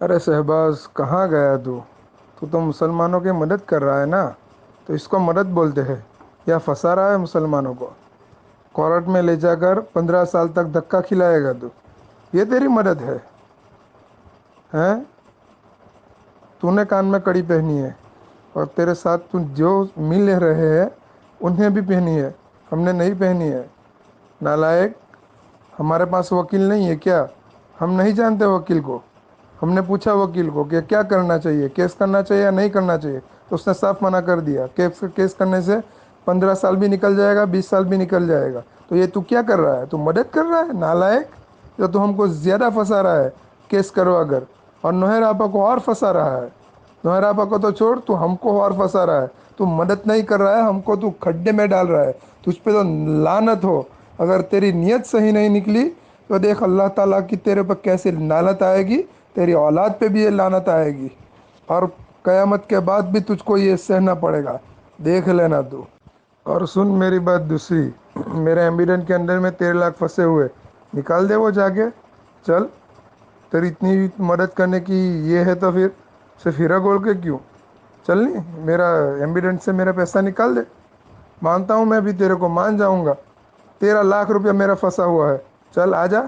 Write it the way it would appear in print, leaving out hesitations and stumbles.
ارے شہباز کہاں گیا تو مسلمانوں کی مدد کر رہا ہے نا، تو اس کو مدد بولتے ہیں یا پھنسا رہا ہے مسلمانوں کو؟ کورٹ میں لے جا کر 15 سال تک دھکا کھلائے گا یہ تیری مدد ہے؟ ہیں؟ تو نے کان میں کڑی پہنی ہے اور تیرے ساتھ تو جو مل رہے ہیں انہیں بھی پہنی ہے، ہم نے نہیں پہنی ہے۔ نالائق، ہمارے پاس وکیل نہیں ہے کیا؟ ہم نہیں جانتے وکیل کو؟ ہم نے پوچھا وکیل کو کہ کیا کرنا چاہیے، کیس کرنا چاہیے یا نہیں کرنا چاہیے، تو اس نے صاف منع کر دیا کیس کرنے سے 15 سال بھی نکل جائے گا، 20 سال بھی نکل جائے گا۔ تو یہ تو کیا کر رہا ہے؟ تو مدد کر رہا ہے نالائق، جو تو ہم کو زیادہ پھنسا رہا ہے کیس کرو اگر، اور نوہر آپا کو اور پھنسا رہا ہے۔ نوہر آپا کو تو چھوڑ، تو ہم کو اور پھنسا رہا ہے۔ تو مدد نہیں کر رہا ہے، ہم کو تو کھڈے میں ڈال رہا ہے۔ تجھ پہ تو لعنت ہو، اگر تیری نیت صحیح نہیں نکلی تو دیکھ اللہ تعالیٰ کی تیرے پہ کیسے لعنت آئے گی، تیری اولاد پہ بھی یہ لعنت آئے گی، اور قیامت کے بعد بھی تجھ کو یہ سہنا پڑے گا، دیکھ لینا تو۔ اور سن میری بات دوسری، میرے ایمبیڈنٹ کے اندر میں 13 لاکھ پھنسے ہوئے، نکال دے وہ جا کے۔ چل، تیری اتنی مدد کرنے کی یہ ہے تو پھر صرف ہیرا گول کے کیوں؟ چل نہیں، میرا ایمبیڈنٹ سے میرا پیسہ نکال دے، مانتا ہوں میں بھی تیرے کو مان جاؤں گا۔ 13 لاکھ روپیہ میرا پھنسا ہوا ہے، چل آ جا۔